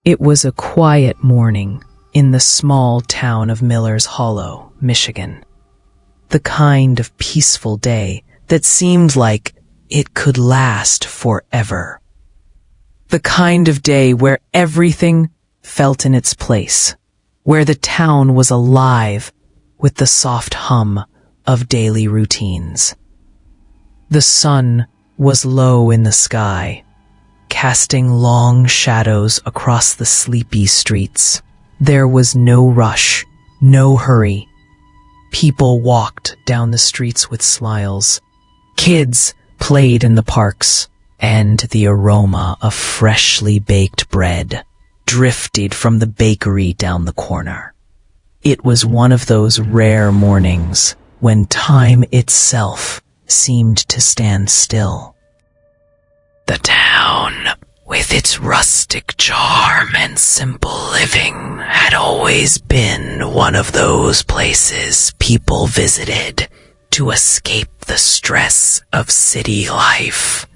It was a quiet morning in the small town of Miller's Hollow, Michigan. The kind of peaceful day that seemed like it could last forever. The kind of day where everything felt in its place, where the town was alive with the soft hum of daily routines. The sun was low in the sky, casting long shadows across the sleepy streets. There was no rush, no hurry. People walked down the streets with smiles. Kids played in the parks, and the aroma of freshly baked bread drifted from the bakery down the corner. It was one of those rare mornings when time itself seemed to stand still. The town, with its rustic charm and simple living, had always been one of those places people visited to escape the stress of city life.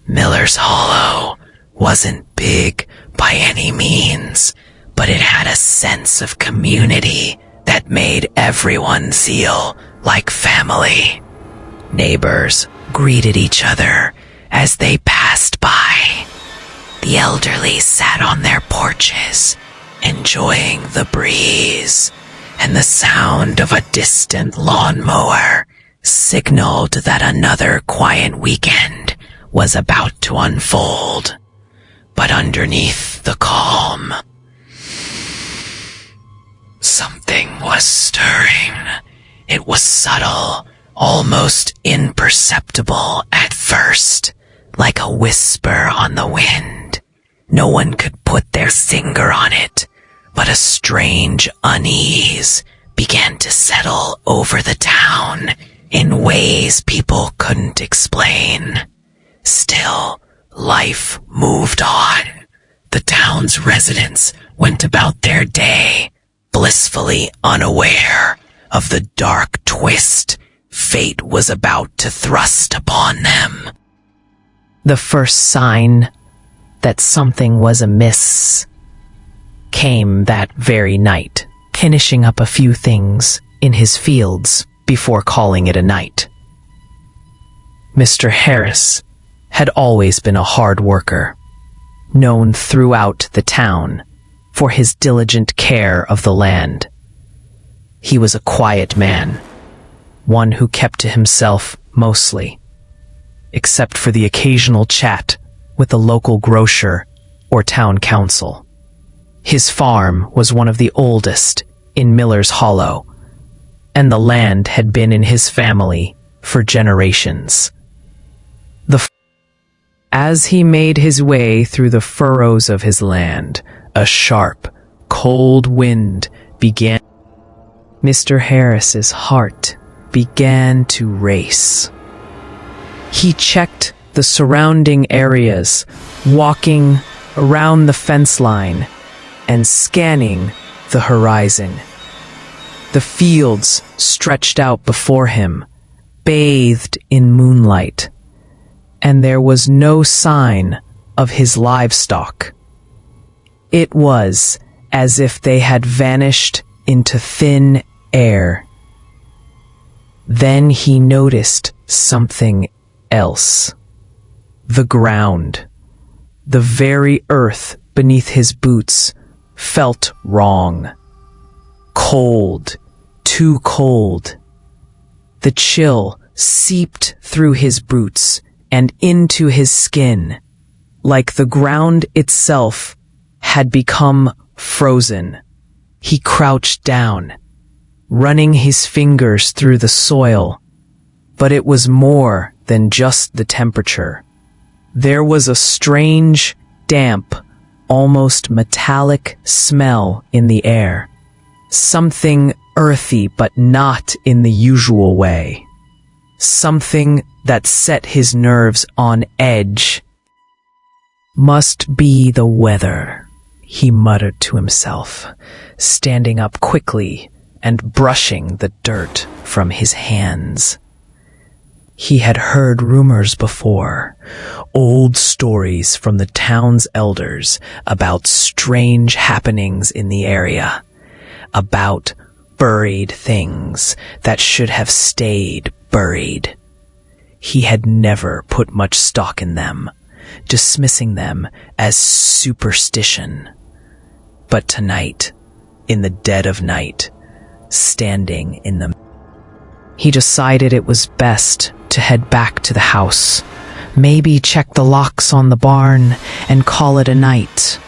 Miller's Hollow wasn't big by any means, but it had a sense of community that made everyone feel like family. Neighbors greeted each other as they passed by. The elderly sat on their porches, enjoying the breeze, and the sound of a distant lawnmower signaled that another quiet weekend was about to unfold. But underneath the calm, something was stirring. It was subtle, almost imperceptible at first, like a whisper on the wind. No one could put their finger on it, but a strange unease began to settle over the town in ways people couldn't explain. Still, life moved on. The town's residents went about their day, blissfully unaware of the dark twist fate was about to thrust upon them. The first sign that something was amiss came that very night, finishing up a few things in his fields before calling it a night. Mr. Harris had always been a hard worker, known throughout the town for his diligent care of the land. He was a quiet man, one who kept to himself mostly, except for the occasional chat with the local grocer or town council. His farm was one of the oldest in Miller's Hollow, and the land had been in his family for generations. As he made his way through the furrows of his land, a sharp, cold wind began. Mr. Harris's heart began to race. He checked the surrounding areas, walking around the fence line and scanning the horizon. The fields stretched out before him, bathed in moonlight, and there was no sign of his livestock. It was as if they had vanished into thin air. Then he noticed something else. The ground, the very earth beneath his boots, felt wrong. Cold, too cold. The chill seeped through his boots and into his skin, like the ground itself had become frozen. He crouched down, running his fingers through the soil, but it was more than just the temperature. There was a strange, damp, almost metallic smell in the air. Something earthy, but not in the usual way. Something that set his nerves on edge. Must be the weather, he muttered to himself, standing up quickly and brushing the dirt from his hands. He had heard rumors before, old stories from the town's elders about strange happenings in the area, about buried things that should have stayed buried. He had never put much stock in them, dismissing them as superstition. But tonight, in the dead of night, standing in the... He decided it was best to head back to the house, maybe check the locks on the barn and call it a night.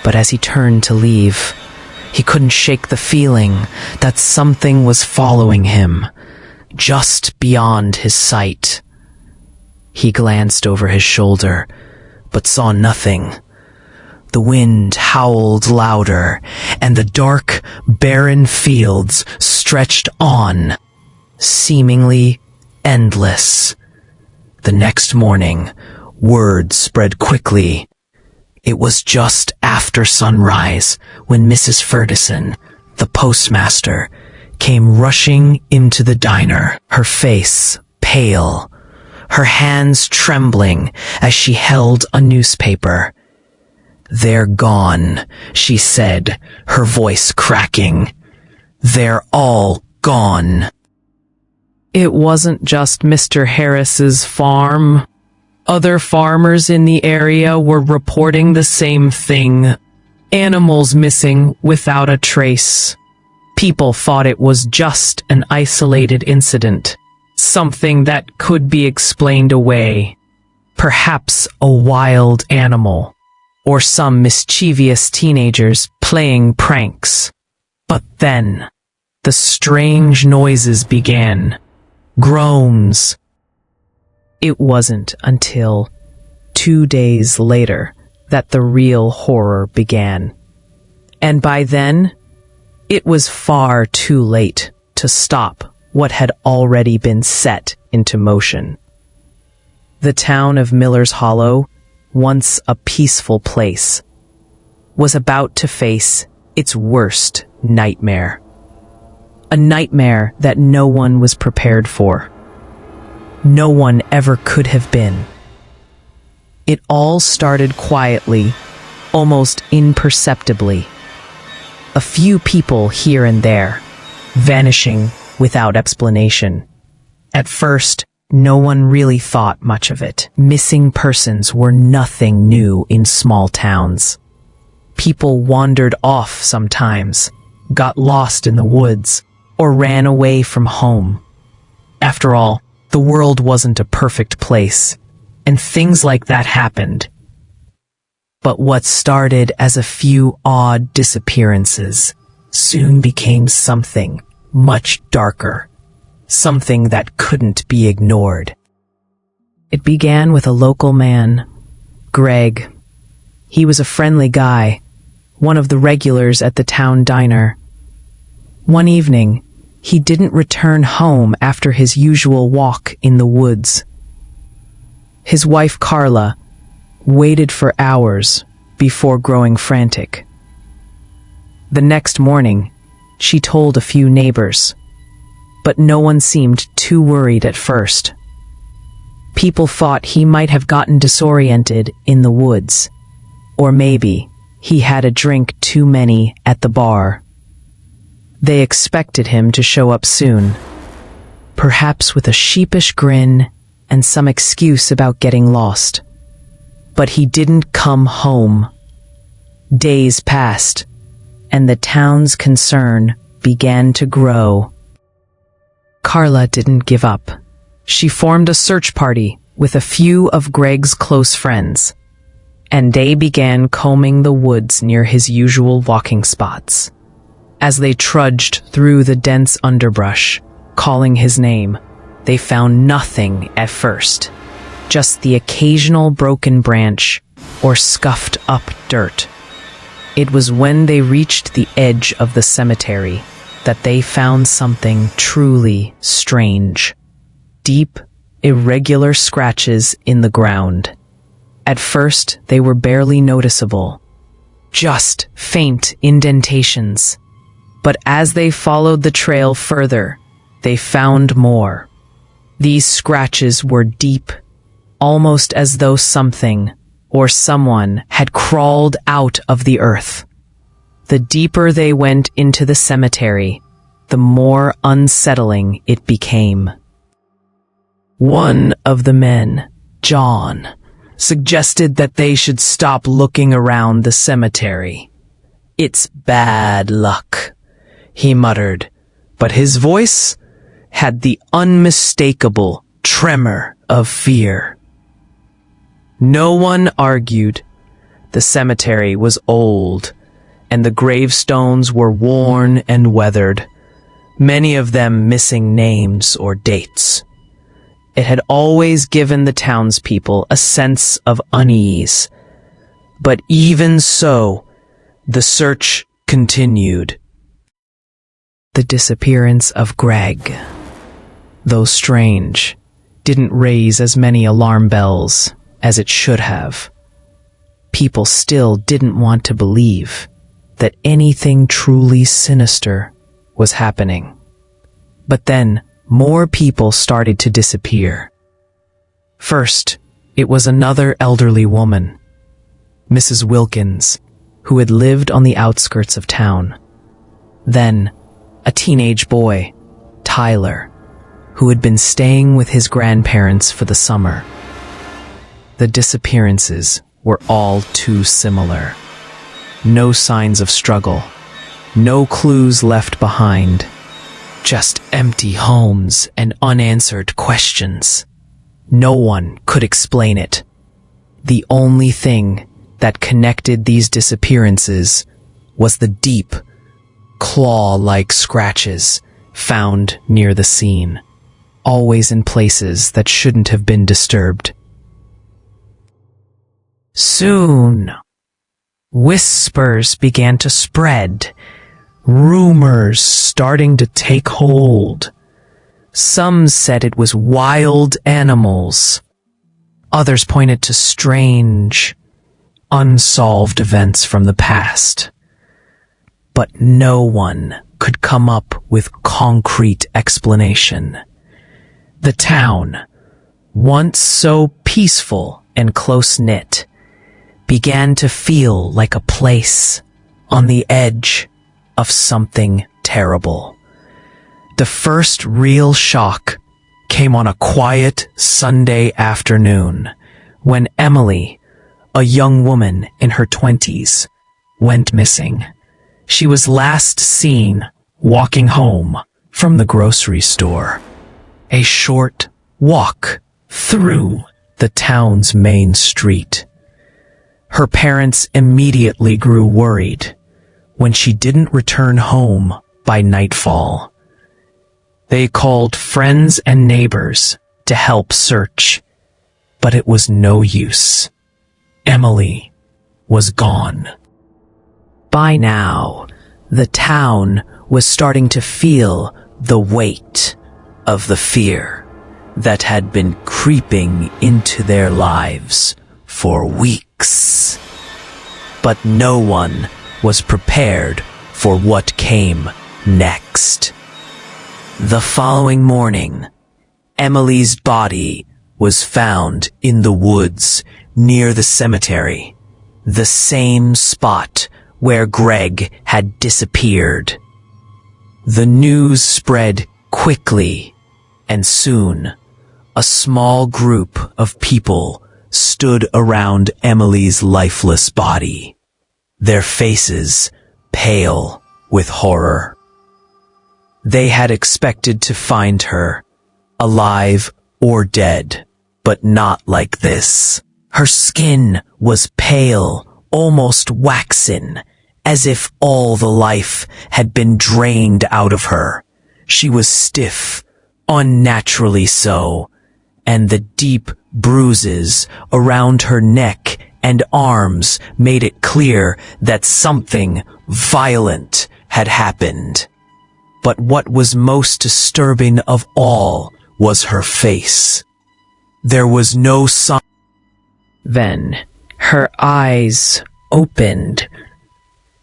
But as he turned to leave, he couldn't shake the feeling that something was following him, just beyond his sight. He glanced over his shoulder, but saw nothing. The wind howled louder, and the dark, barren fields stretched on, seemingly endless. The next morning, word spread quickly. It was just after sunrise when Mrs. Ferguson, the postmaster, came rushing into the diner, her face pale, her hands trembling as she held a newspaper. "They're gone," she said, her voice cracking. "They're all gone." It wasn't just Mr. Harris's farm. Other farmers in the area were reporting the same thing. Animals missing without a trace. People thought it was just an isolated incident, something that could be explained away. Perhaps a wild animal, or some mischievous teenagers playing pranks. But then, the strange noises began. Groans. It wasn't until 2 days later that the real horror began. And by then, it was far too late to stop what had already been set into motion. The town of Miller's Hollow, once a peaceful place, was about to face its worst nightmare. A nightmare that no one was prepared for. No one ever could have been. It all started quietly, almost imperceptibly. A few people here and there, vanishing without explanation. At first, no one really thought much of it. Missing persons were nothing new in small towns. People wandered off sometimes, got lost in the woods, or ran away from home. After all, the world wasn't a perfect place, and things like that happened. But what started as a few odd disappearances soon became something much darker, something that couldn't be ignored. It began with a local man, Greg. He was a friendly guy, one of the regulars at the town diner. One evening, he didn't return home after his usual walk in the woods. His wife, Carla, waited for hours before growing frantic. The next morning, she told a few neighbors, but no one seemed too worried at first. People thought he might have gotten disoriented in the woods, or maybe he had a drink too many at the bar. They expected him to show up soon, perhaps with a sheepish grin and some excuse about getting lost. But he didn't come home. Days passed, and the town's concern began to grow. Carla didn't give up. She formed a search party with a few of Greg's close friends, and they began combing the woods near his usual walking spots. As they trudged through the dense underbrush, calling his name, they found nothing at first, just the occasional broken branch or scuffed up dirt. It was when they reached the edge of the cemetery that they found something truly strange. Deep, irregular scratches in the ground. At first, they were barely noticeable, just faint indentations. But as they followed the trail further, they found more. These scratches were deep, almost as though something or someone had crawled out of the earth. The deeper they went into the cemetery, the more unsettling it became. One of the men, John, suggested that they should stop looking around the cemetery. "It's bad luck," he muttered, but his voice had the unmistakable tremor of fear. No one argued. The cemetery was old, and the gravestones were worn and weathered, many of them missing names or dates. It had always given the townspeople a sense of unease. But even so, the search continued. The disappearance of Greg, though strange, didn't raise as many alarm bells as it should have. People still didn't want to believe that anything truly sinister was happening. But then, more people started to disappear. First, it was another elderly woman, Mrs. Wilkins, who had lived on the outskirts of town. Then, a teenage boy, Tyler, who had been staying with his grandparents for the summer. The disappearances were all too similar. No signs of struggle, no clues left behind. Just empty homes and unanswered questions. No one could explain it. The only thing that connected these disappearances was the deep, claw-like scratches found near the scene, always in places that shouldn't have been disturbed. Soon, whispers began to spread, rumors starting to take hold. Some said it was wild animals. Others pointed to strange, unsolved events from the past. But no one could come up with concrete explanation. The town, once so peaceful and close-knit, began to feel like a place on the edge of something terrible. The first real shock came on a quiet Sunday afternoon when Emily, a young woman in her 20s, went missing. She was last seen walking home from the grocery store, a short walk through the town's main street. Her parents immediately grew worried when she didn't return home by nightfall. They called friends and neighbors to help search, but it was no use. Emily was gone. By now, the town was starting to feel the weight of the fear that had been creeping into their lives for weeks. But no one was prepared for what came next. The following morning, Emily's body was found in the woods near the cemetery, the same spot where Greg had disappeared. The news spread quickly, and soon, a small group of people stood around Emily's lifeless body, their faces pale with horror. They had expected to find her, alive or dead, but not like this. Her skin was pale, almost waxen, as if all the life had been drained out of her. She was stiff, unnaturally so, and the deep bruises around her neck and arms made it clear that something violent had happened. But what was most disturbing of all was her face. There was no sign. Then her eyes opened.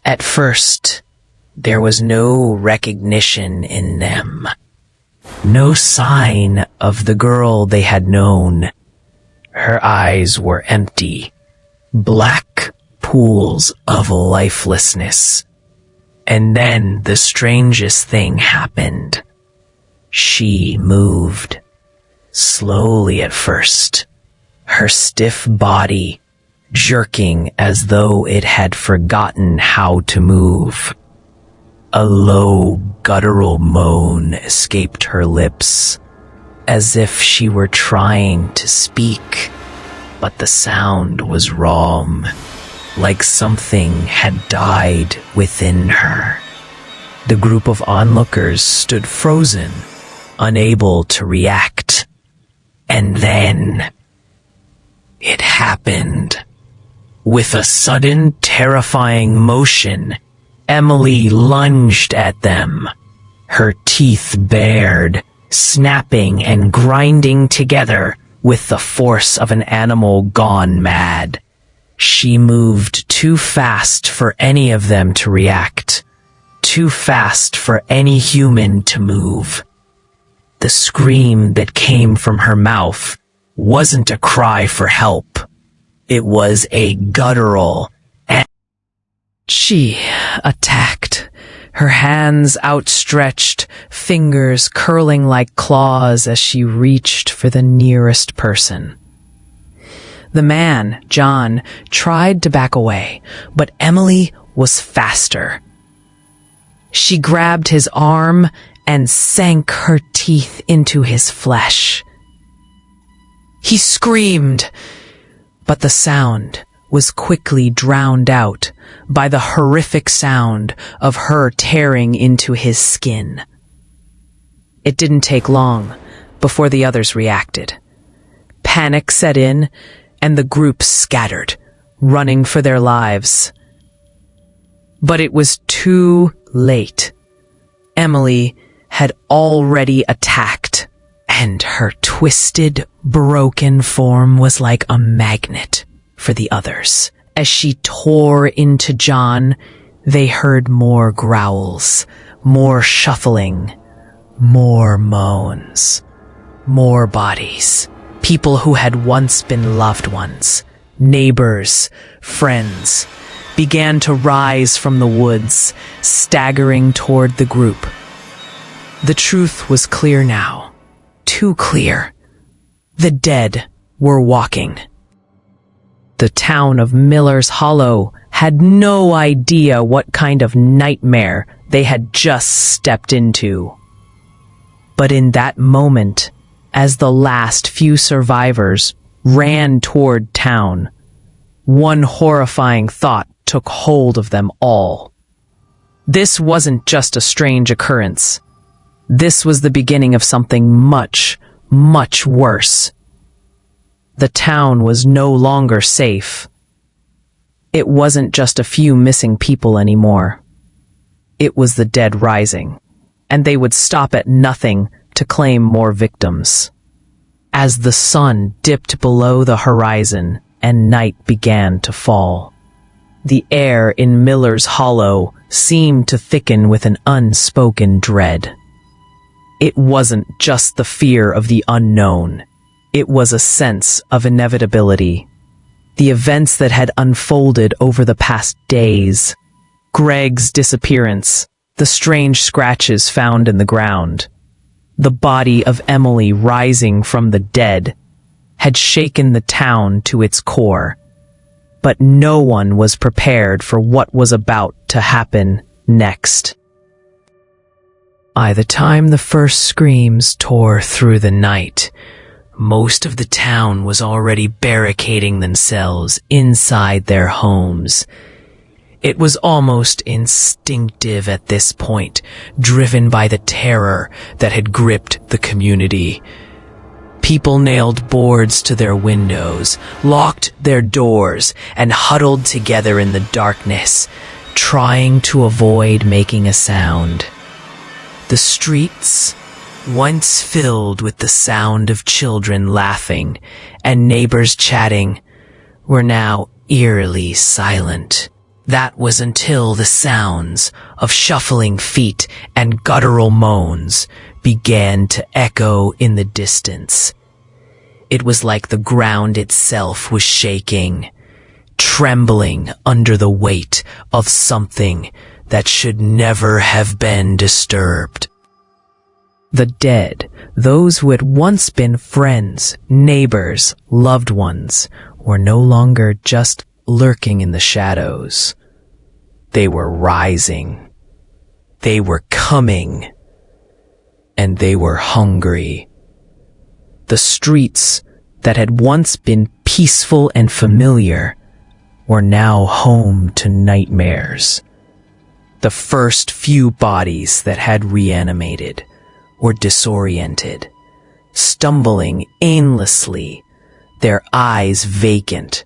At first, there was no recognition in them. No sign of the girl they had known. Her eyes were empty, black pools of lifelessness. And then the strangest thing happened. She moved. Slowly at first, her stiff body jerking as though it had forgotten how to move. A low, guttural moan escaped her lips, as if she were trying to speak, but the sound was wrong, like something had died within her. The group of onlookers stood frozen, unable to react. And then it happened. With a sudden, terrifying motion, Emily lunged at them, her teeth bared, snapping and grinding together with the force of an animal gone mad. She moved too fast for any of them to react, too fast for any human to move. The scream that came from her mouth wasn't a cry for help. It was a guttural. She attacked, her hands outstretched, fingers curling like claws as she reached for the nearest person. The man, John, tried to back away, but Emily was faster. She grabbed his arm and sank her teeth into his flesh. He screamed, but the sound was quickly drowned out by the horrific sound of her tearing into his skin. It didn't take long before the others reacted. Panic set in, and the group scattered, running for their lives. But it was too late. Emily had already attacked, and her twisted, broken form was like a magnet for the others. As she tore into John, they heard more growls, more shuffling, more moans, more bodies. People who had once been loved ones, neighbors, friends, began to rise from the woods, staggering toward the group. The truth was clear now. Too clear. The dead were walking. The town of Miller's Hollow had no idea what kind of nightmare they had just stepped into. But in that moment, as the last few survivors ran toward town, one horrifying thought took hold of them all. This wasn't just a strange occurrence. This was the beginning of something much, much worse. The town was no longer safe. It wasn't just a few missing people anymore. It was the dead rising, and they would stop at nothing to claim more victims. As the sun dipped below the horizon and night began to fall, the air in Miller's Hollow seemed to thicken with an unspoken dread. It wasn't just the fear of the unknown. It was a sense of inevitability. The events that had unfolded over the past days, Greg's disappearance, the strange scratches found in the ground, the body of Emily rising from the dead, had shaken the town to its core. But no one was prepared for what was about to happen next. By the time the first screams tore through the night, most of the town was already barricading themselves inside their homes. It was almost instinctive at this point, driven by the terror that had gripped the community. People nailed boards to their windows, locked their doors, and huddled together in the darkness, trying to avoid making a sound. The streets, once filled with the sound of children laughing and neighbors chatting, were now eerily silent. That was until the sounds of shuffling feet and guttural moans began to echo in the distance. It was like the ground itself was shaking, trembling under the weight of something that should never have been disturbed. The dead, those who had once been friends, neighbors, loved ones, were no longer just lurking in the shadows. They were rising. They were coming. And they were hungry. The streets that had once been peaceful and familiar were now home to nightmares. The first few bodies that had reanimated were disoriented, stumbling aimlessly, their eyes vacant,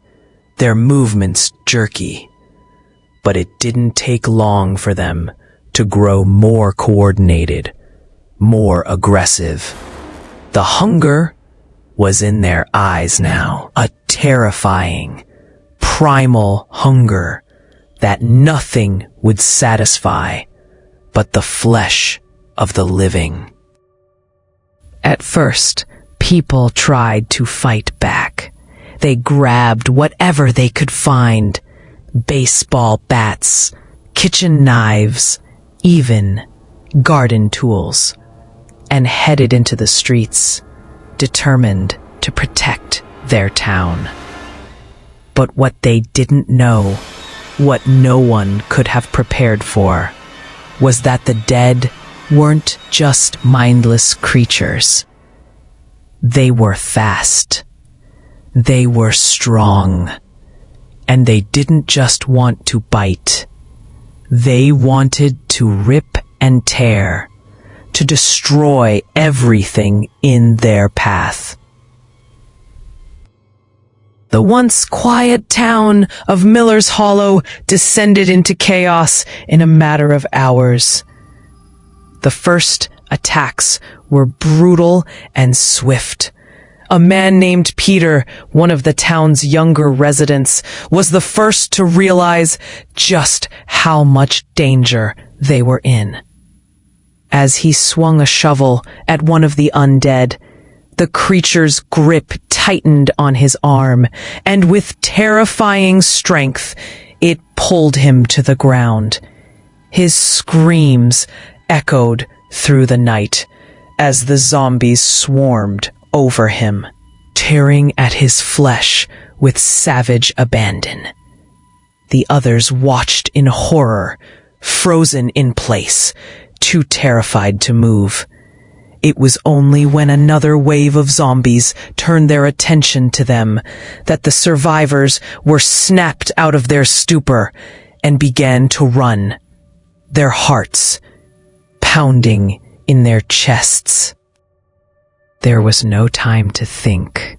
their movements jerky. But it didn't take long for them to grow more coordinated, more aggressive. The hunger was in their eyes now, a terrifying, primal hunger that nothing would satisfy but the flesh of the living. At first, people tried to fight back. They grabbed whatever they could find, baseball bats, kitchen knives, even garden tools, and headed into the streets, determined to protect their town. But what they didn't know, what no one could have prepared for, was that the dead weren't just mindless creatures. They were fast. They were strong. And they didn't just want to bite. They wanted to rip and tear, to destroy everything in their path. The once quiet town of Miller's Hollow descended into chaos in a matter of hours. The first attacks were brutal and swift. A man named Peter, one of the town's younger residents, was the first to realize just how much danger they were in. As he swung a shovel at one of the undead, the creature's grip tightened on his arm, and with terrifying strength, it pulled him to the ground. His screams echoed through the night as the zombies swarmed over him, tearing at his flesh with savage abandon. The others watched in horror, frozen in place, too terrified to move. It was only when another wave of zombies turned their attention to them that the survivors were snapped out of their stupor and began to run, their hearts pounding in their chests. There was no time to think,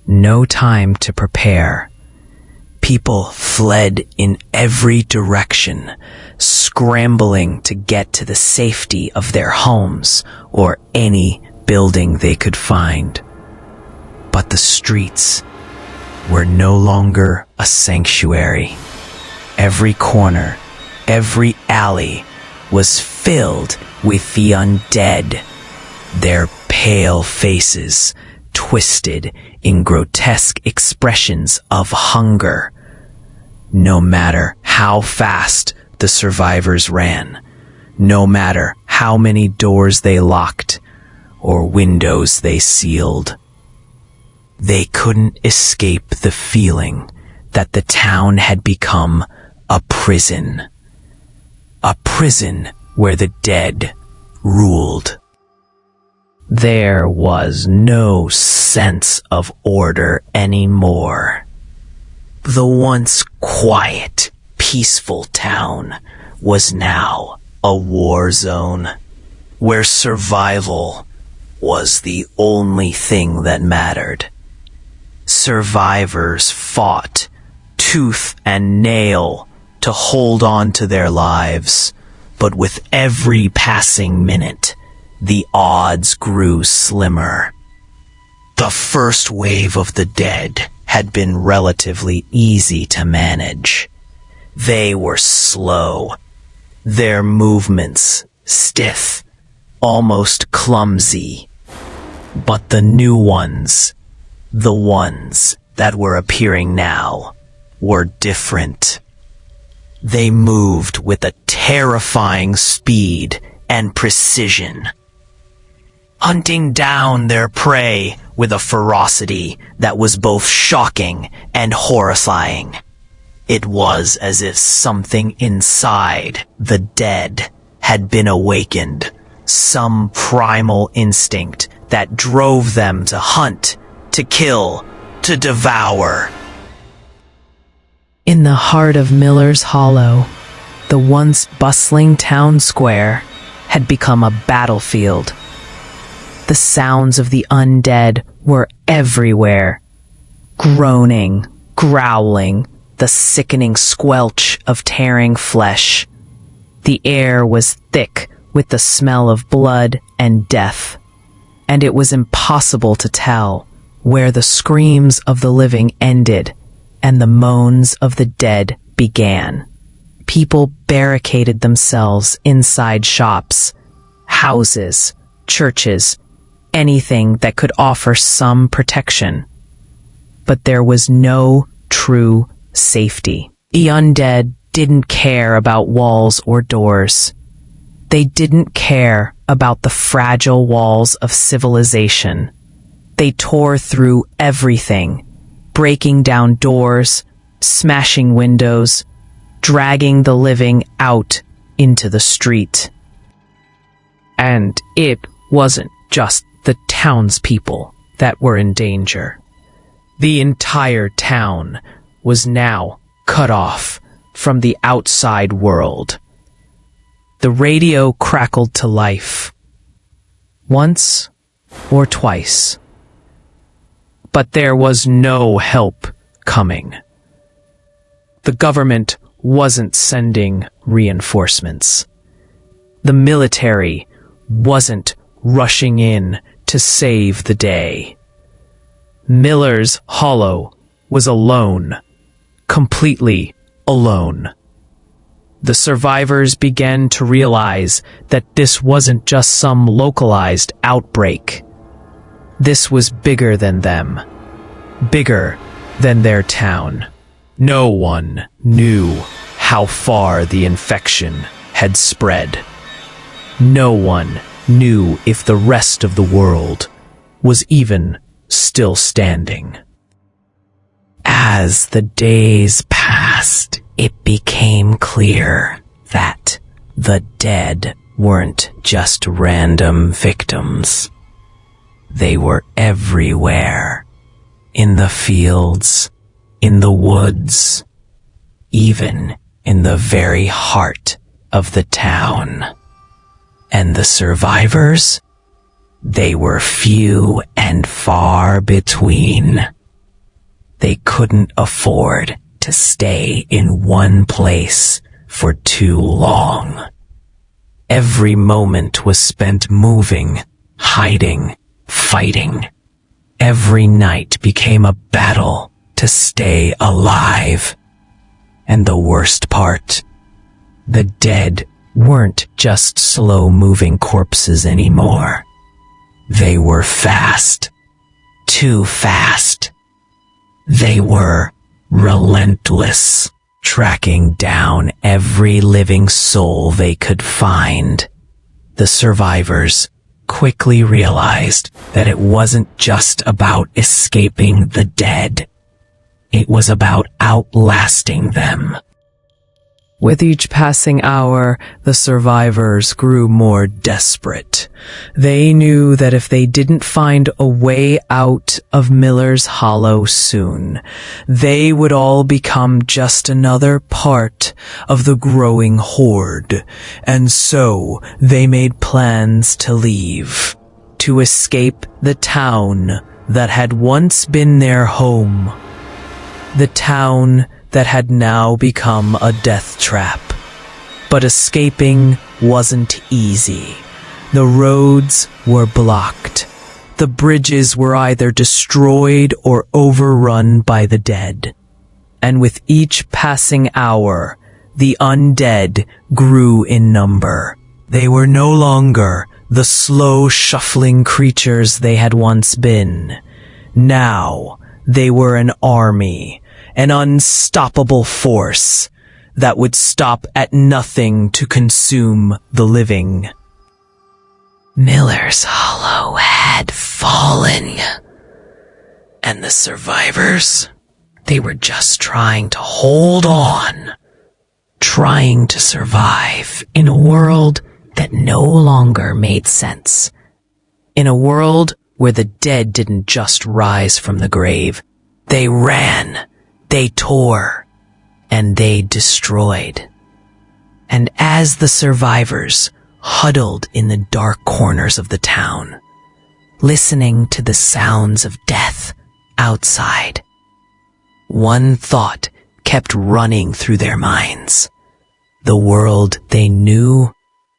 no time to prepare. People fled in every direction, scrambling to get to the safety of their homes or any building they could find. But the streets were no longer a sanctuary. Every corner, every alley was filled with the undead, their pale faces twisted in grotesque expressions of hunger. No matter how fast the survivors ran, no matter how many doors they locked or windows they sealed, they couldn't escape the feeling that the town had become a prison where the dead ruled. There was no sense of order anymore. The once quiet, peaceful town was now a war zone, where survival was the only thing that mattered. Survivors fought tooth and nail to hold on to their lives, but with every passing minute, the odds grew slimmer. The first wave of the dead had been relatively easy to manage. They were slow, their movements stiff, almost clumsy. But the new ones, the ones that were appearing now, were different. They moved with a terrifying speed and precision, hunting down their prey with a ferocity that was both shocking and horrifying. It was as if something inside the dead had been awakened, some primal instinct that drove them to hunt, to kill, to devour. In the heart of Miller's Hollow, the once bustling town square had become a battlefield. The sounds of the undead were everywhere, groaning, growling, the sickening squelch of tearing flesh. The air was thick with the smell of blood and death, and it was impossible to tell where the screams of the living ended and the moans of the dead began. People barricaded themselves inside shops, houses, churches, anything that could offer some protection. But there was no true safety. The undead didn't care about walls or doors. They didn't care about the fragile walls of civilization. They tore through everything, breaking down doors, smashing windows, dragging the living out into the street. And it wasn't just the townspeople that were in danger. The entire town was now cut off from the outside world. The radio crackled to life. Once or twice. But there was no help coming. The government wasn't sending reinforcements. The military wasn't rushing in to save the day. Miller's Hollow was alone, completely alone. The survivors began to realize that this wasn't just some localized outbreak. This was bigger than them, bigger than their town. No one knew how far the infection had spread. No one knew if the rest of the world was even still standing. As the days passed, it became clear that the dead weren't just random victims. They were everywhere, in the fields, in the woods, even in the very heart of the town. And the survivors? They were few and far between. They couldn't afford to stay in one place for too long. Every moment was spent moving, hiding, fighting. Every night became a battle to stay alive. And the worst part, the dead weren't just slow-moving corpses anymore. They were fast. Too fast. They were relentless, tracking down every living soul they could find. The survivors quickly realized that it wasn't just about escaping the dead. It was about outlasting them. With each passing hour, the survivors grew more desperate. They knew that if they didn't find a way out of Miller's Hollow soon, they would all become just another part of the growing horde. And so they made plans to leave, to escape the town that had once been their home. The town that had now become a death trap. But escaping wasn't easy. The roads were blocked. The bridges were either destroyed or overrun by the dead. And with each passing hour, the undead grew in number. They were no longer the slow, shuffling creatures they had once been. Now they were an army, an unstoppable force that would stop at nothing to consume the living. Miller's Hollow had fallen, and the survivors, they were just trying to hold on, trying to survive in a world that no longer made sense. In a world where the dead didn't just rise from the grave. They ran, they tore, and they destroyed. And as the survivors huddled in the dark corners of the town, listening to the sounds of death outside, one thought kept running through their minds. The world they knew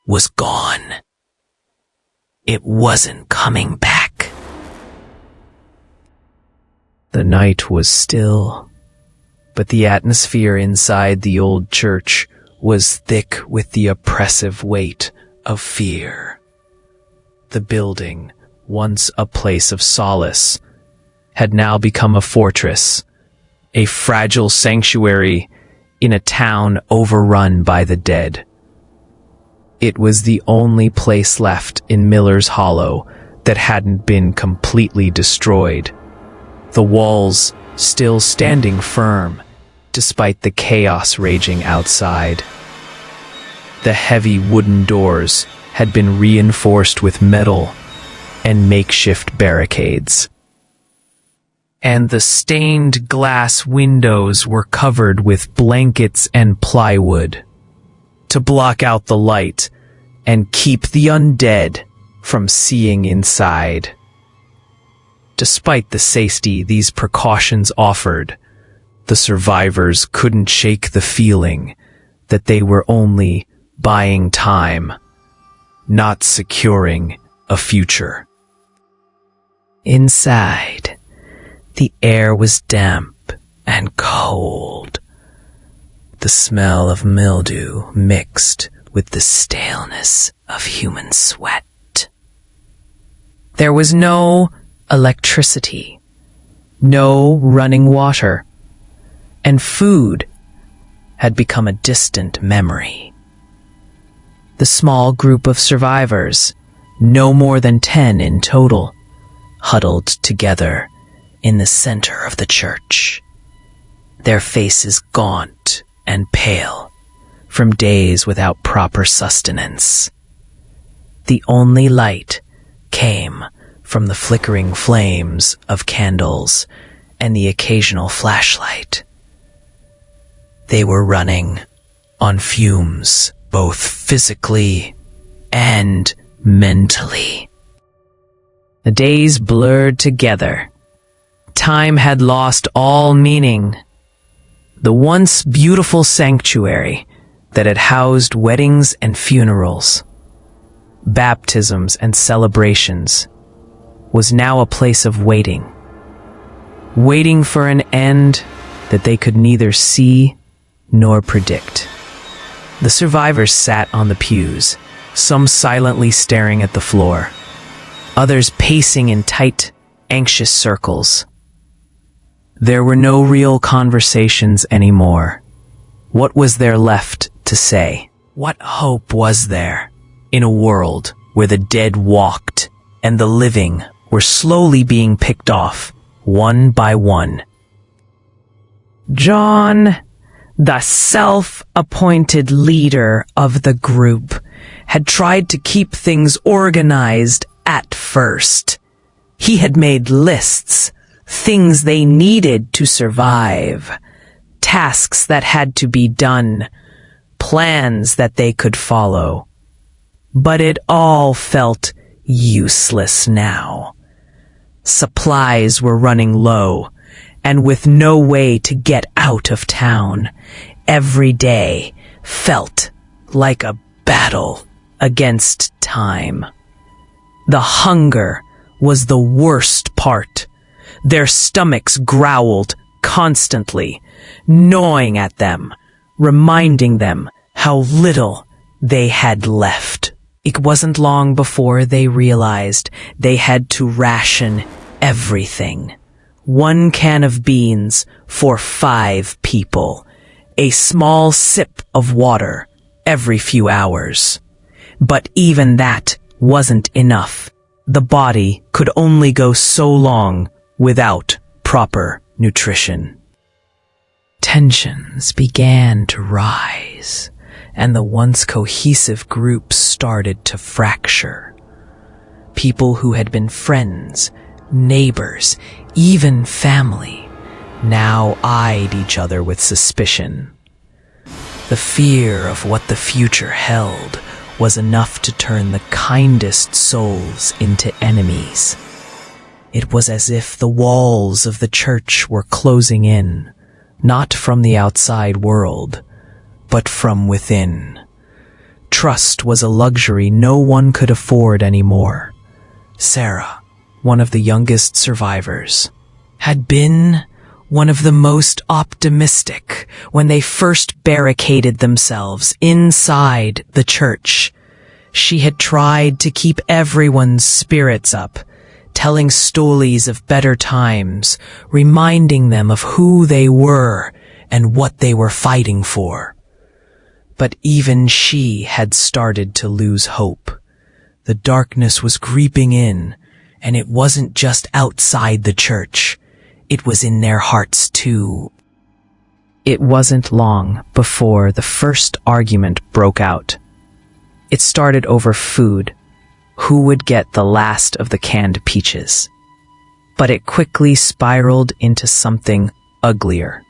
was gone. It wasn't coming back. The night was still, but the atmosphere inside the old church was thick with the oppressive weight of fear. The building, once a place of solace, had now become a fortress, a fragile sanctuary in a town overrun by the dead. It was the only place left in Miller's Hollow that hadn't been completely destroyed. The walls still standing firm, despite the chaos raging outside. The heavy wooden doors had been reinforced with metal and makeshift barricades. And the stained glass windows were covered with blankets and plywood to block out the light and keep the undead from seeing inside. Despite the safety these precautions offered, the survivors couldn't shake the feeling that they were only buying time, not securing a future. Inside, the air was damp and cold. The smell of mildew mixed with the staleness of human sweat. There was no electricity, no running water, and food had become a distant memory. The small group of survivors, no more than 10 in total, huddled together in the center of the church, their faces gaunt and pale from days without proper sustenance. The only light came from the flickering flames of candles and the occasional flashlight. They were running on fumes, both physically and mentally. The days blurred together. Time had lost all meaning. The once beautiful sanctuary that had housed weddings and funerals, baptisms and celebrations, was now a place of waiting. Waiting for an end that they could neither see nor predict. The survivors sat on the pews, some silently staring at the floor, others pacing in tight, anxious circles. There were no real conversations anymore. What was there left to say? What hope was there in a world where the dead walked and the living were slowly being picked off, one by one? John, the self-appointed leader of the group, had tried to keep things organized at first. He had made lists, things they needed to survive, tasks that had to be done, plans that they could follow. But it all felt useless now. Supplies were running low, and with no way to get out of town, every day felt like a battle against time. The hunger was the worst part. Their stomachs growled constantly, gnawing at them, reminding them how little they had left. It wasn't long before they realized they had to ration everything. 1 can of beans for 5 people. A small sip of water every few hours. But even that wasn't enough. The body could only go so long without proper nutrition. Tensions began to rise, and the once cohesive group started to fracture. People who had been friends, neighbors, even family, now eyed each other with suspicion. The fear of what the future held was enough to turn the kindest souls into enemies. It was as if the walls of the church were closing in, not from the outside world, but from within. Trust was a luxury no one could afford anymore. Sarah, one of the youngest survivors, had been one of the most optimistic when they first barricaded themselves inside the church. She had tried to keep everyone's spirits up, telling stories of better times, reminding them of who they were and what they were fighting for. But even she had started to lose hope. The darkness was creeping in, and it wasn't just outside the church. It was in their hearts too. It wasn't long before the first argument broke out. It started over food. Who would get the last of the canned peaches? But it quickly spiraled into something uglier.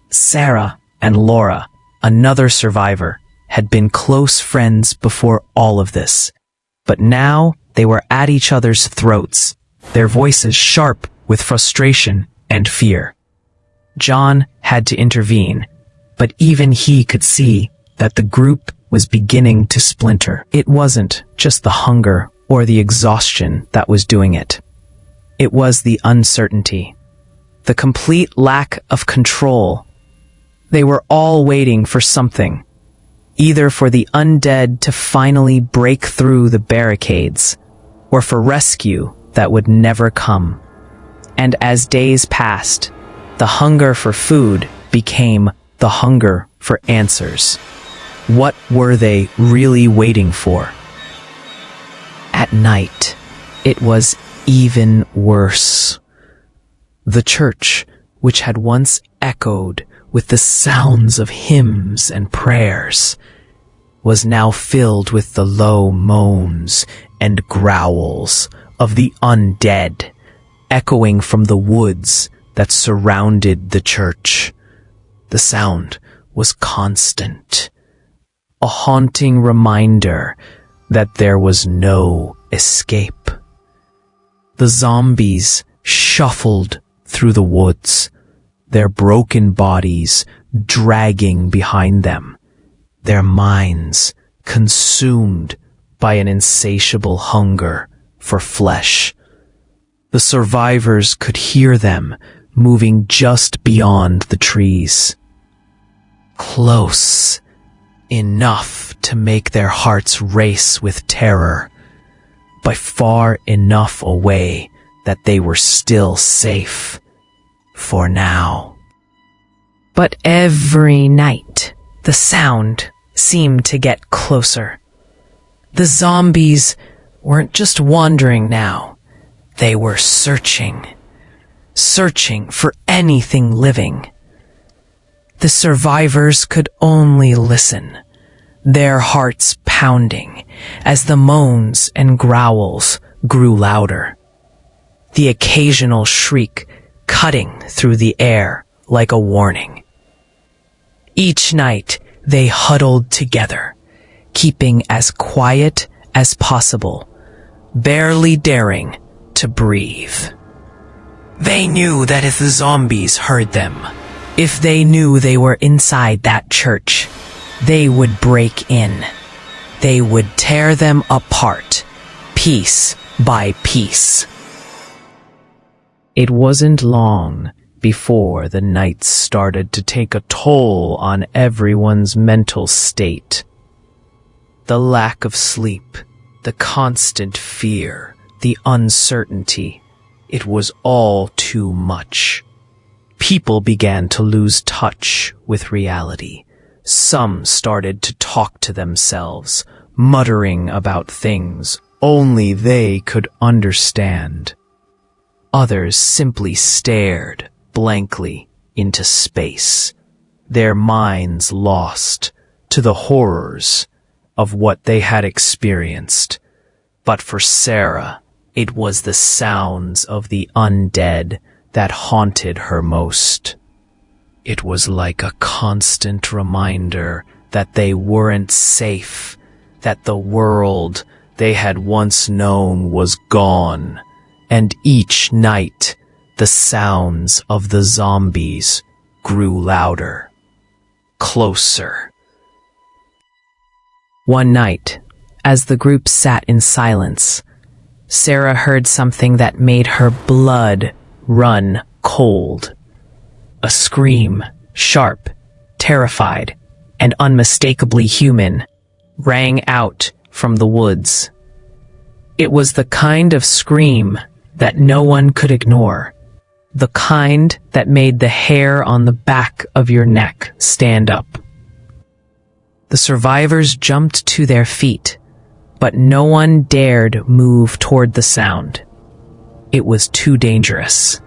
Sarah and Laura, another survivor, had been close friends before all of this. But now they were at each other's throats, their voices sharp with frustration and fear. John had to intervene, but even he could see that the group was beginning to splinter. It wasn't just the hunger or the exhaustion that was doing it. It was the uncertainty, the complete lack of control. They were all waiting for something, either for the undead to finally break through the barricades, or for rescue that would never come. And as days passed, the hunger for food became the hunger for answers. What were they really waiting for? At night, it was even worse. The church, which had once echoed with the sounds of hymns and prayers, was now filled with the low moans and growls of the undead, echoing from the woods that surrounded the church. The sound was constant, a haunting reminder that there was no escape. The zombies shuffled through the woods, their broken bodies dragging behind them, their minds consumed by an insatiable hunger for flesh. The survivors could hear them moving just beyond the trees. Close enough to make their hearts race with terror, but far enough away that they were still safe for now. But every night, the sound seemed to get closer. The zombies weren't just wandering now. They were searching for anything living. The survivors could only listen, their hearts pounding as the moans and growls grew louder. The occasional shriek cutting through the air like a warning. Each night they huddled together, keeping as quiet as possible, barely daring to breathe. They knew that if the zombies heard them, if they knew they were inside that church, they would break in. They would tear them apart, piece by piece. It wasn't long before the nights started to take a toll on everyone's mental state. The lack of sleep, the constant fear, the uncertainty. It was all too much. People began to lose touch with reality. Some started to talk to themselves, muttering about things only they could understand. Others simply stared blankly into space, their minds lost to the horrors of what they had experienced. But for Sarah, it was the sounds of the undead that haunted her most. It was like a constant reminder that they weren't safe, that the world they had once known was gone, and each night the sounds of the zombies grew louder, closer. One night, as the group sat in silence, Sarah heard something that made her blood run cold. A scream, sharp, terrified, and unmistakably human, rang out from the woods. It was the kind of scream that no one could ignore, the kind that made the hair on the back of your neck stand up. The survivors jumped to their feet, but no one dared move toward the sound. It was too dangerous.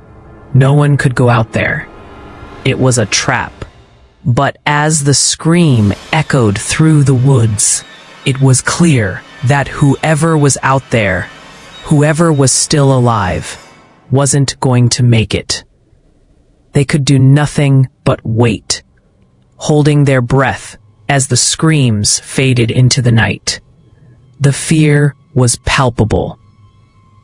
No one could go out there. It was a trap. But as the scream echoed through the woods, it was clear that whoever was out there, whoever was still alive, wasn't going to make it. They could do nothing but wait, holding their breath as the screams faded into the night. The fear was palpable.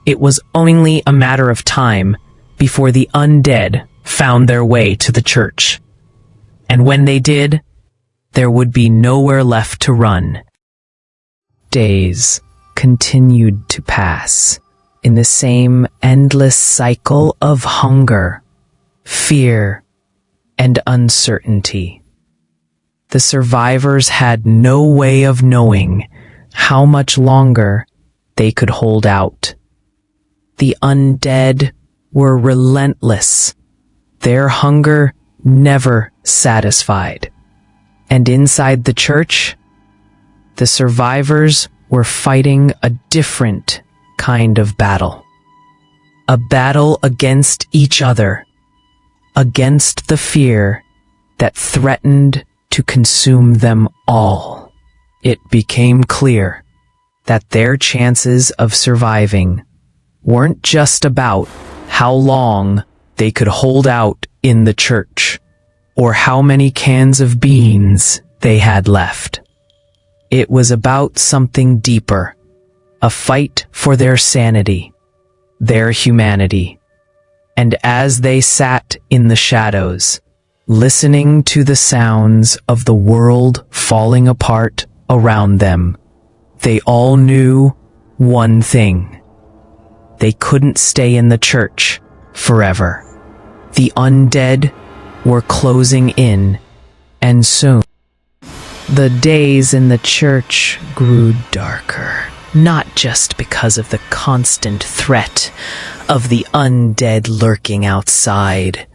It was only a matter of time before the undead found their way to the church. And when they did, there would be nowhere left to run. Days continued to pass in the same endless cycle of hunger, fear, and uncertainty. The survivors had no way of knowing how much longer they could hold out. The undead were relentless, their hunger never satisfied. And inside the church, the survivors were fighting a different kind of battle. A battle against each other, against the fear that threatened to consume them all. It became clear that their chances of surviving weren't just about how long they could hold out in the church, or how many cans of beans they had left. It was about something deeper, a fight for their sanity, their humanity. And as they sat in the shadows, listening to the sounds of the world falling apart around them, they all knew one thing. They couldn't stay in the church forever. The undead were closing in, and soon the days in the church grew darker, not just because of the constant threat of the undead lurking outside,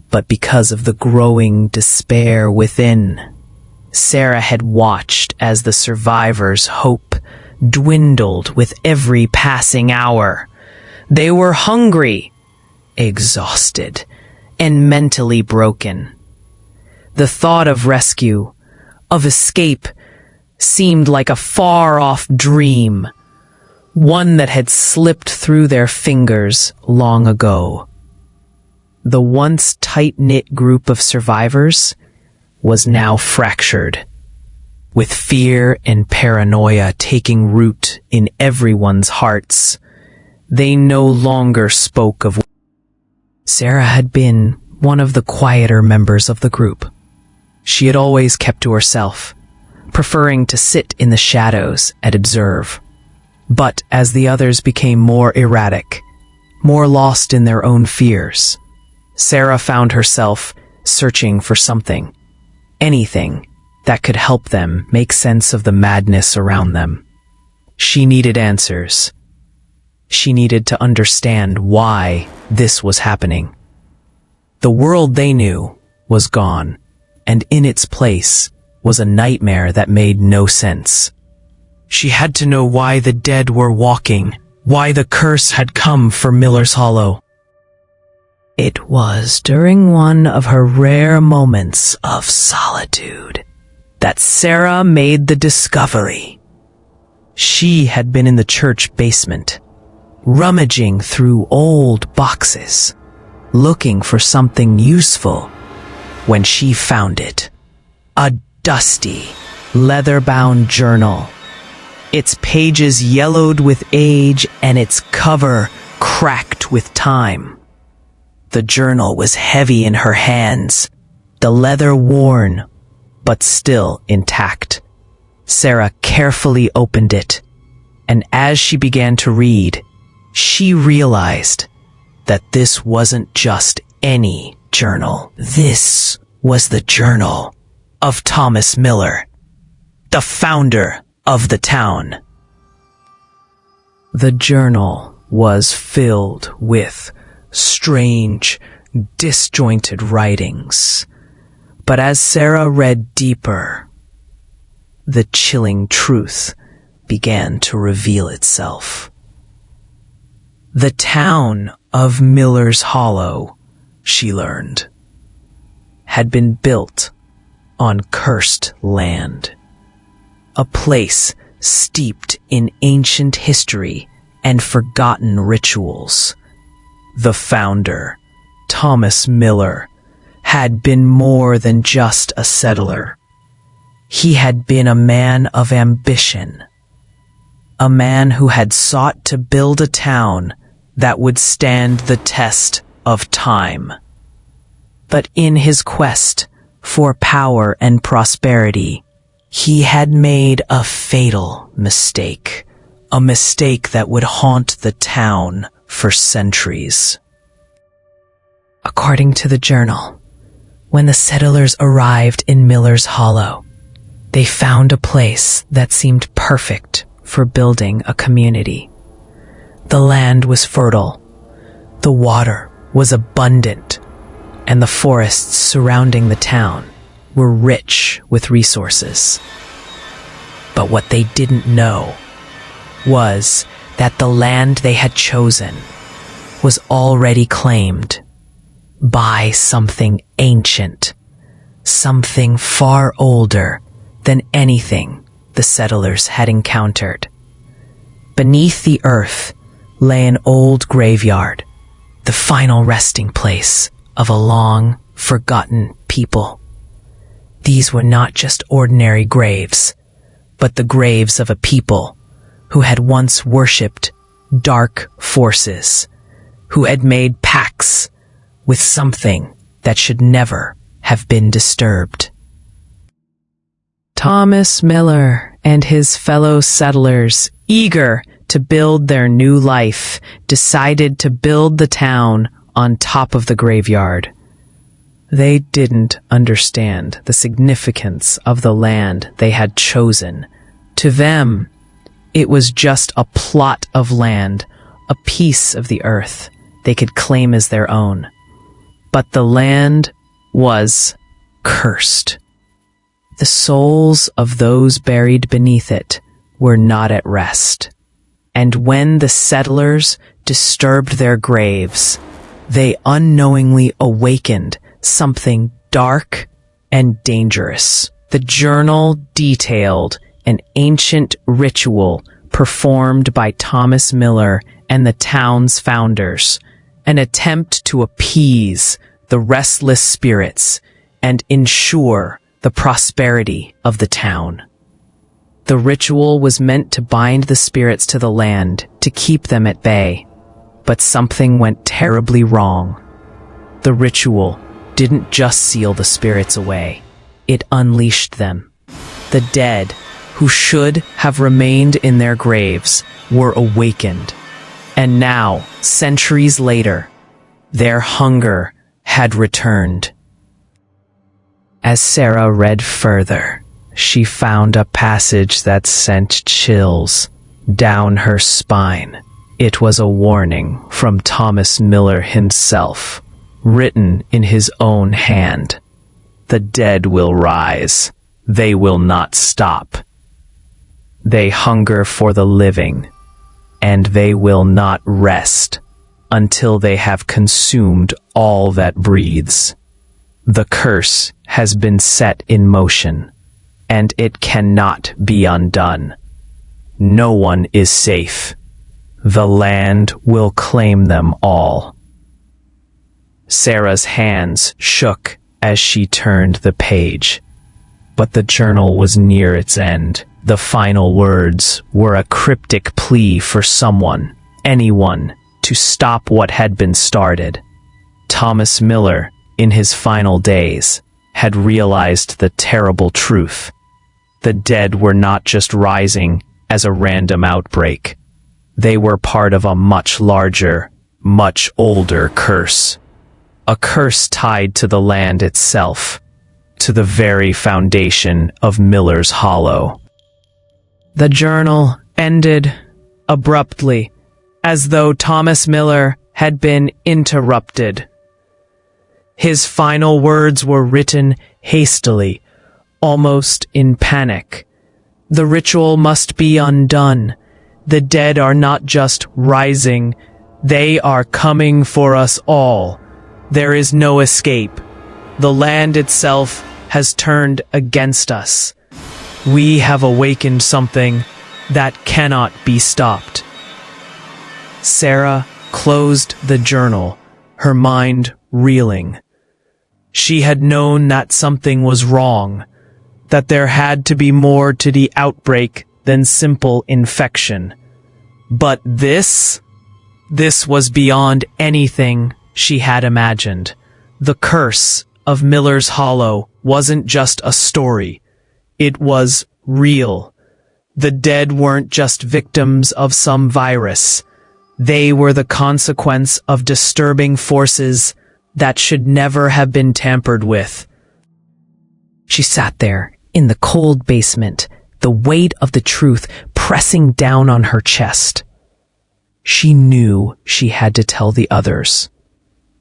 but because of the growing despair within. Sarah had watched as the survivors' hope dwindled with every passing hour. They were hungry, exhausted, and mentally broken. The thought of rescue, of escape, seemed like a far-off dream, one that had slipped through their fingers long ago. The once tight-knit group of survivors was now fractured, with fear and paranoia taking root in everyone's hearts. They no longer spoke of. Sarah had been one of the quieter members of the group. She had always kept to herself, preferring to sit in the shadows and observe. But as the others became more erratic, more lost in their own fears, Sarah found herself searching for something, anything that could help them make sense of the madness around them. She needed answers. She needed to understand why this was happening. The world they knew was gone, and in its place was a nightmare that made no sense. She had to know why the dead were walking, why the curse had come for Miller's Hollow. It was during one of her rare moments of solitude that Sarah made the discovery. She had been in the church basement, rummaging through old boxes, looking for something useful, when she found it. A dusty, leather-bound journal. Its pages yellowed with age and its cover cracked with time. The journal was heavy in her hands, the leather worn, but still intact. Sarah carefully opened it, and as she began to read, she realized that this wasn't just any journal. This was the journal of Thomas Miller, the founder of the town. The journal was filled with strange, disjointed writings. But as Sarah read deeper, the chilling truth began to reveal itself. The town of Miller's Hollow, she learned, had been built on cursed land. A place steeped in ancient history and forgotten rituals. The founder, Thomas Miller, had been more than just a settler. He had been a man of ambition, a man who had sought to build a town that would stand the test of time. But in his quest for power and prosperity, he had made a fatal mistake, a mistake that would haunt the town for centuries. According to the journal, when the settlers arrived in Miller's Hollow, they found a place that seemed perfect for building a community. The land was fertile, the water was abundant, and the forests surrounding the town were rich with resources. But what they didn't know was that the land they had chosen was already claimed by something ancient, something far older than anything the settlers had encountered. Beneath the earth lay an old graveyard, the final resting place of a long forgotten people. These were not just ordinary graves, but the graves of a people who had once worshipped dark forces, who had made pacts with something that should never have been disturbed. Thomas Miller and his fellow settlers, eager to build their new life, decided to build the town on top of the graveyard. They didn't understand the significance of the land they had chosen. To them, it was just a plot of land, a piece of the earth they could claim as their own. But the land was cursed. The souls of those buried beneath it were not at rest. And when the settlers disturbed their graves, they unknowingly awakened something dark and dangerous. The journal detailed an ancient ritual performed by Thomas Miller and the town's founders, an attempt to appease the restless spirits and ensure the prosperity of the town. The ritual was meant to bind the spirits to the land, to keep them at bay. But something went terribly wrong. The ritual didn't just seal the spirits away, it unleashed them. The dead, who should have remained in their graves, were awakened. And now, centuries later, their hunger had returned. As Sarah read further, she found a passage that sent chills down her spine. It was a warning from Thomas Miller himself, written in his own hand. The dead will rise. They will not stop. They hunger for the living, and they will not rest until they have consumed all that breathes. The curse has been set in motion, and it cannot be undone. No one is safe. The land will claim them all. Sarah's hands shook as she turned the page, but the journal was near its end. The final words were a cryptic plea for someone, anyone, to stop what had been started. Thomas Miller, in his final days, had realized the terrible truth. The dead were not just rising as a random outbreak. They were part of a much larger, much older curse. A curse tied to the land itself, to the very foundation of Miller's Hollow. The journal ended abruptly, as though Thomas Miller had been interrupted. His final words were written hastily, almost in panic. The ritual must be undone. The dead are not just rising, they are coming for us all. There is no escape. The land itself has turned against us. We have awakened something that cannot be stopped. Sarah closed the journal, her mind reeling. She had known that something was wrong, that there had to be more to the outbreak than simple infection. But this was beyond anything she had imagined. The curse of Miller's Hollow wasn't just a story. It was real. The dead weren't just victims of some virus. They were the consequence of disturbing forces that should never have been tampered with. She sat there in the cold basement, the weight of the truth pressing down on her chest. She knew she had to tell the others,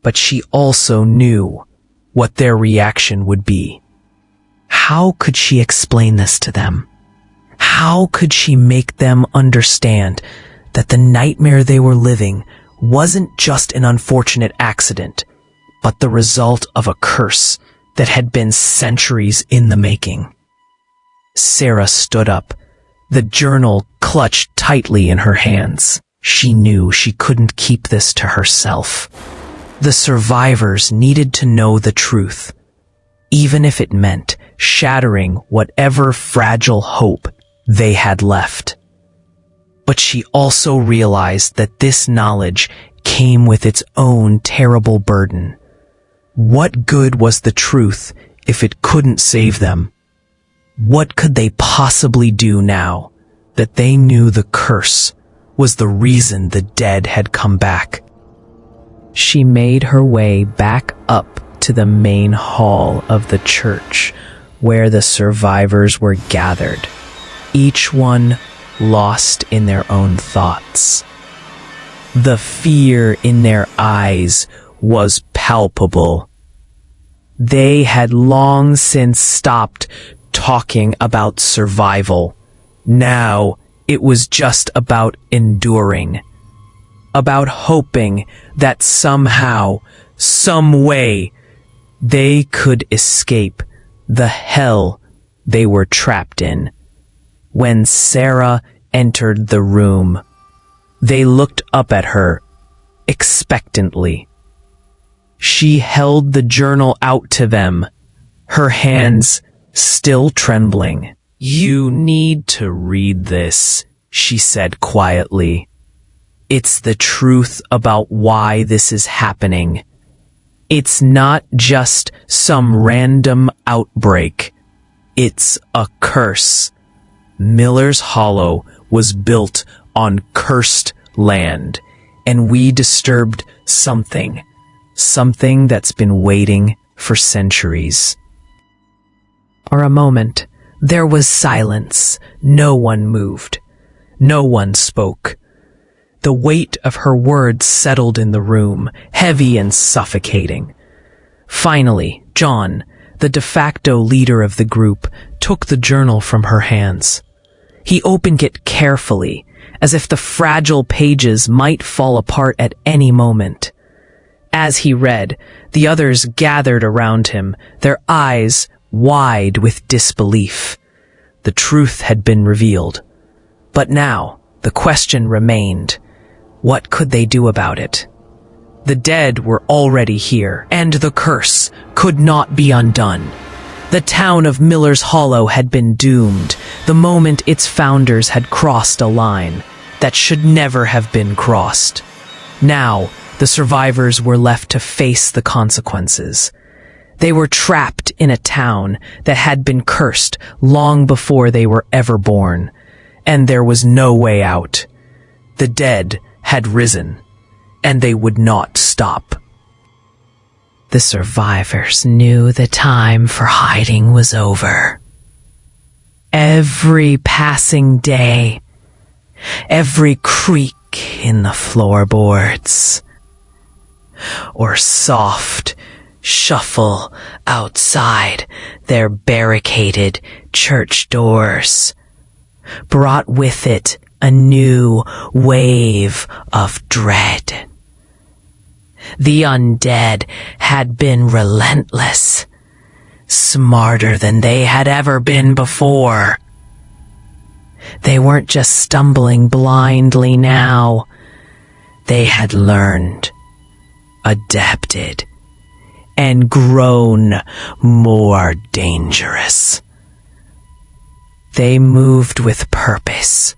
but she also knew what their reaction would be. How could she explain this to them? How could she make them understand that the nightmare they were living wasn't just an unfortunate accident, but the result of a curse that had been centuries in the making? Sarah stood up, the journal clutched tightly in her hands. She knew she couldn't keep this to herself. The survivors needed to know the truth, even if it meant shattering whatever fragile hope they had left. But she also realized that this knowledge came with its own terrible burden. What good was the truth if it couldn't save them? What could they possibly do now that they knew the curse was the reason the dead had come back? She made her way back up to the main hall of the church, where the survivors were gathered, each one lost in their own thoughts. The fear in their eyes was palpable. They had long since stopped talking about survival. Now it was just about enduring, about hoping that somehow, some way, they could escape the hell they were trapped in. When Sarah entered the room, they looked up at her expectantly. She held the journal out to them, her hands still trembling. "You need to read this," she said quietly. "It's the truth about why this is happening. It's not just some random outbreak. It's a curse. Miller's Hollow was built on cursed land, and we disturbed something that's been waiting for centuries." For a moment, There was silence. No one moved. No one spoke. The weight of her words settled in the room, heavy and suffocating. Finally, John, the de facto leader of the group, took the journal from her hands. He opened it carefully, as if the fragile pages might fall apart at any moment. As he read, the others gathered around him, their eyes wide with disbelief. The truth had been revealed. But now, the question remained. What could they do about it? The dead were already here, and the curse could not be undone. The town of Miller's Hollow had been doomed the moment its founders had crossed a line that should never have been crossed. Now, the survivors were left to face the consequences. They were trapped in a town that had been cursed long before they were ever born, and there was no way out. The dead had risen, and they would not stop. The survivors knew the time for hiding was over. Every passing day, every creak in the floorboards, or soft shuffle outside their barricaded church doors brought with it a new wave of dread. The undead had been relentless, smarter than they had ever been before. They weren't just stumbling blindly now. They had learned, adapted, and grown more dangerous. They moved with purpose,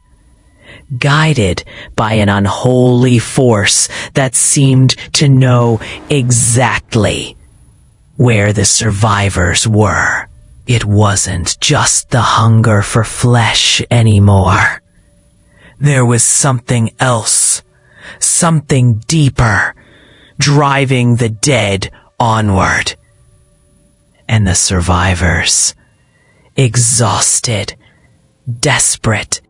guided by an unholy force that seemed to know exactly where the survivors were. It wasn't just the hunger for flesh anymore. There was something else, something deeper, driving the dead onward. And the survivors, exhausted, desperate.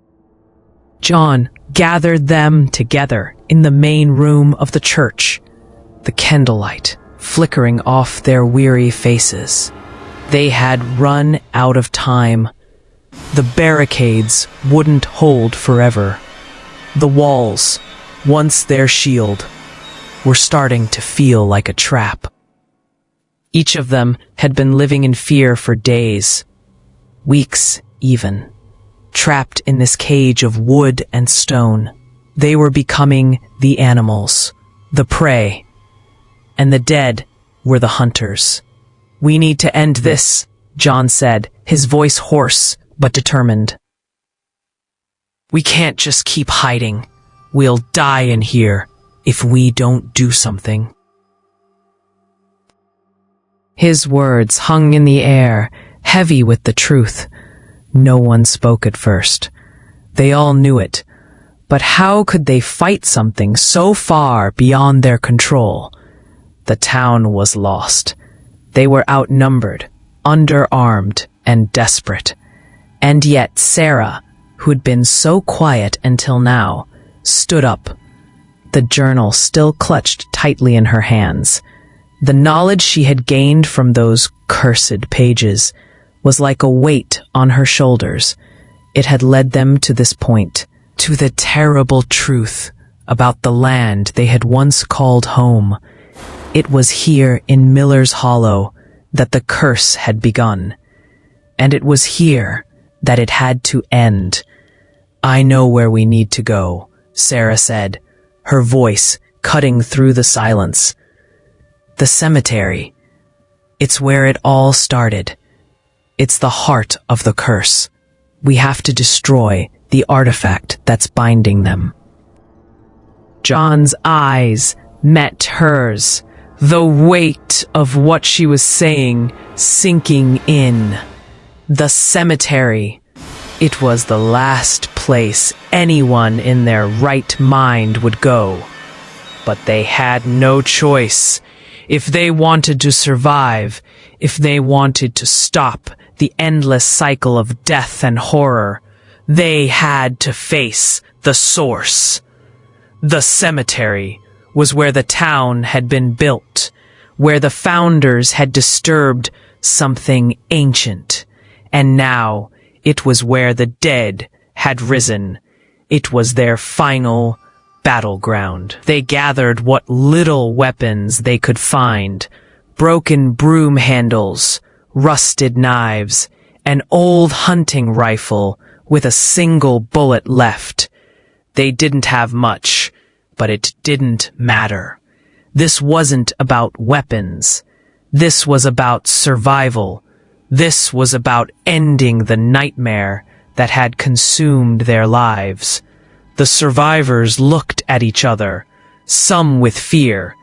John gathered them together in the main room of the church, the candlelight flickering off their weary faces. They had run out of time. The barricades wouldn't hold forever. The walls, once their shield, were starting to feel like a trap. Each of them had been living in fear for days, weeks even, trapped in this cage of wood and stone. They were becoming the animals, the prey, and the dead were the hunters. "We need to end this," John said, his voice hoarse but determined. "We can't just keep hiding. We'll die in here if we don't do something." His words hung in the air, heavy with the truth. No one spoke at first. They all knew it. But how could they fight something so far beyond their control? The town was lost. They were outnumbered, underarmed, and desperate. And yet Sarah, who had been so quiet until now, stood up, the journal still clutched tightly in her hands. The knowledge she had gained from those cursed pages was like a weight on her shoulders. It had led them to this point, to the terrible truth about the land they had once called home. It was here in Miller's Hollow that the curse had begun, and it was here that it had to end. "I know where we need to go," Sarah said, her voice cutting through the silence. "The cemetery. It's where it all started. It's the heart of the curse. We have to destroy the artifact that's binding them." John's eyes met hers, the weight of what she was saying sinking in. The cemetery. It was the last place anyone in their right mind would go. But they had no choice. If they wanted to survive, if they wanted to stop the endless cycle of death and horror, they had to face the source. The cemetery was where the town had been built, where the founders had disturbed something ancient, and now it was where the dead had risen. It was their final battleground. They gathered what little weapons they could find: broken broom handles, rusted knives, an old hunting rifle with a single bullet left. They didn't have much, but it didn't matter. This wasn't about weapons. This was about survival. This was about ending the nightmare that had consumed their lives. The survivors looked at each other, some with fear,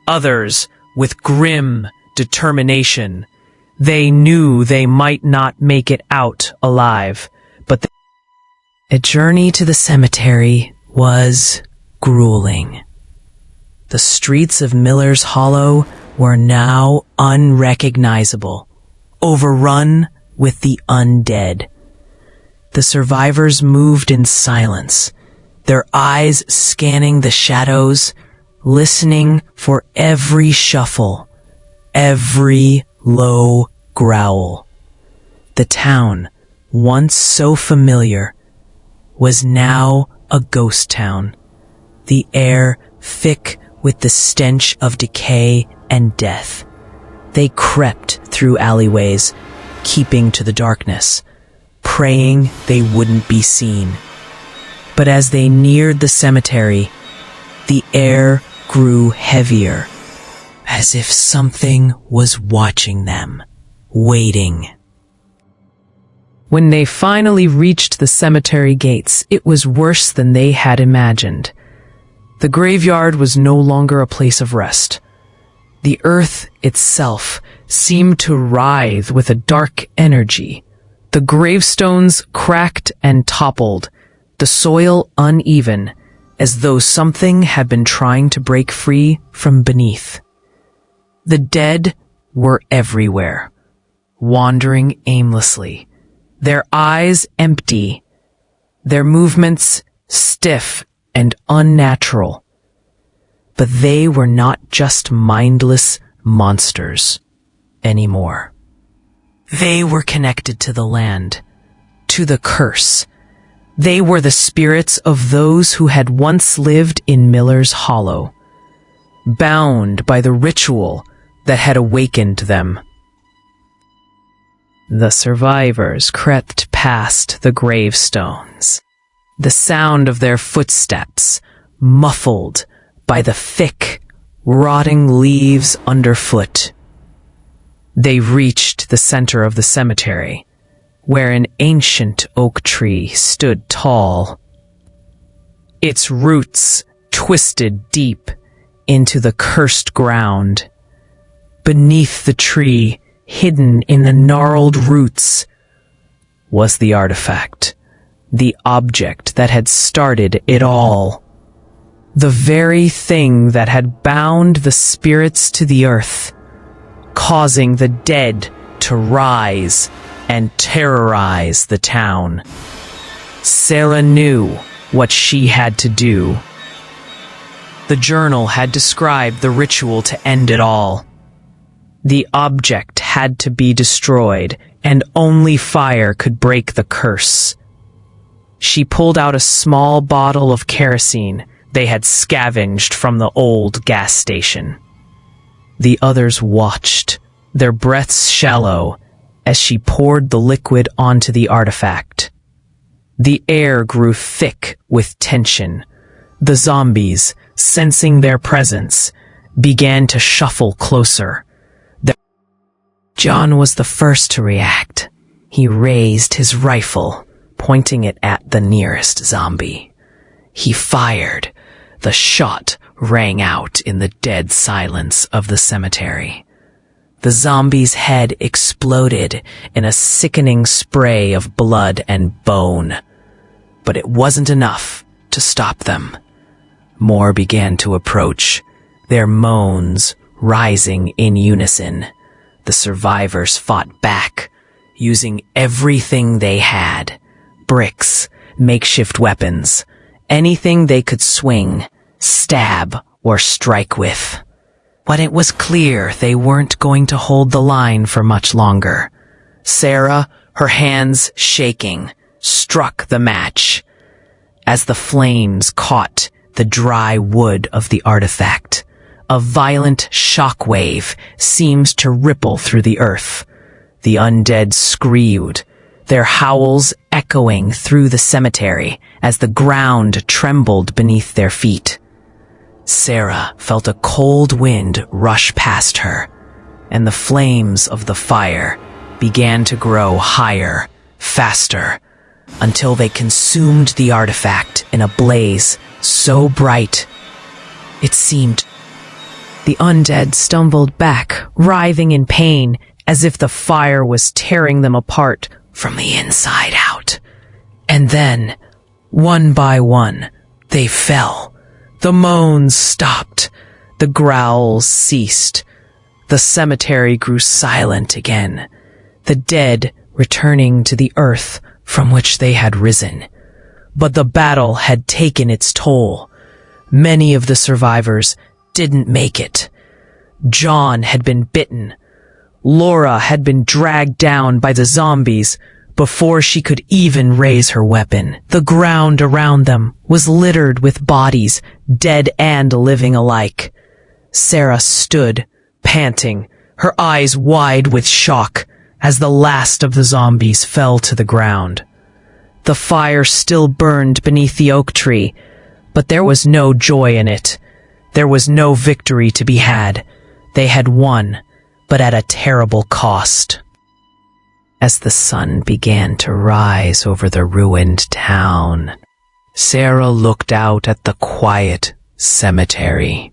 others with grim determination. They knew they might not make it out alive, but a journey to the cemetery was grueling. The streets of Miller's Hollow were now unrecognizable, overrun with the undead. The survivors moved in silence, their eyes scanning the shadows, listening for every shuffle, every low growl. The town, once so familiar, was now a ghost town, the air thick with the stench of decay and death. They crept through alleyways, keeping to the darkness, praying they wouldn't be seen. But as they neared the cemetery, the air grew heavier, as if something was watching them, waiting. When they finally reached the cemetery gates, it was worse than they had imagined. The graveyard was no longer a place of rest. The earth itself seemed to writhe with a dark energy. The gravestones cracked and toppled, the soil uneven, as though something had been trying to break free from beneath. The dead were everywhere, wandering aimlessly, their eyes empty, their movements stiff and unnatural. But they were not just mindless monsters anymore. They were connected to the land, to the curse. They were the spirits of those who had once lived in Miller's Hollow, bound by the ritual that had awakened them. The survivors crept past the gravestones, the sound of their footsteps muffled by the thick, rotting leaves underfoot. They reached the center of the cemetery, where an ancient oak tree stood tall. Its roots twisted deep into the cursed ground. Beneath the tree, hidden in the gnarled roots, was the artifact, the object that had started it all. The very thing that had bound the spirits to the earth, causing the dead to rise and terrorize the town. Sarah knew what she had to do. The journal had described the ritual to end it all. The object had to be destroyed, and only fire could break the curse. She pulled out a small bottle of kerosene they had scavenged from the old gas station. The others watched, their breaths shallow, as she poured the liquid onto the artifact. The air grew thick with tension. The zombies, sensing their presence, began to shuffle closer. John was the first to react. He raised his rifle, pointing it at the nearest zombie. He fired. The shot rang out in the dead silence of the cemetery. The zombie's head exploded in a sickening spray of blood and bone. But it wasn't enough to stop them. More began to approach, their moans rising in unison. The survivors fought back, using everything they had: bricks, makeshift weapons, anything they could swing, stab, or strike with. But it was clear they weren't going to hold the line for much longer. Sarah, her hands shaking, struck the match. As the flames caught the dry wood of the artifact, a violent shockwave seemed to ripple through the earth. The undead screamed, their howls echoing through the cemetery as the ground trembled beneath their feet. Sarah felt a cold wind rush past her, and the flames of the fire began to grow higher, faster, until they consumed the artifact in a blaze so bright it seemed. The undead stumbled back, writhing in pain, as if the fire was tearing them apart from the inside out. And then, one by one, they fell. The moans stopped. The growls ceased. The cemetery grew silent again, the dead returning to the earth from which they had risen. But the battle had taken its toll. Many of the survivors didn't make it. John had been bitten. Laura had been dragged down by the zombies before she could even raise her weapon. The ground around them was littered with bodies, dead and living alike. Sarah stood, panting, her eyes wide with shock, as the last of the zombies fell to the ground. The fire still burned beneath the oak tree, but there was no joy in it. There was no victory to be had. They had won, but at a terrible cost. As the sun began to rise over the ruined town, Sarah looked out at the quiet cemetery.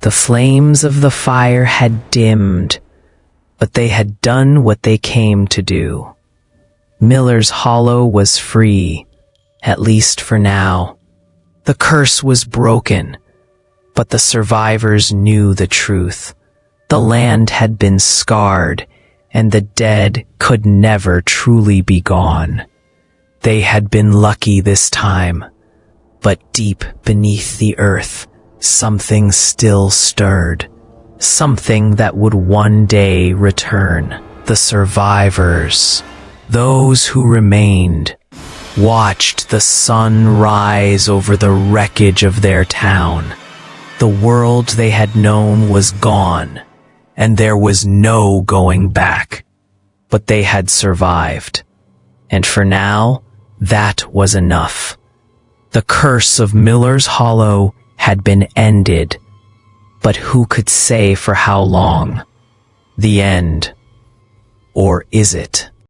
The flames of the fire had dimmed, but they had done what they came to do. Miller's Hollow was free, at least for now. The curse was broken, but the survivors knew the truth. The land had been scarred, and the dead could never truly be gone. They had been lucky this time, but deep beneath the earth, something still stirred. Something that would one day return. The survivors, those who remained, watched the sun rise over the wreckage of their town. The world they had known was gone, and there was no going back. But they had survived, and for now, that was enough. The curse of Miller's Hollow had been ended, but who could say for how long? The end. Or is it?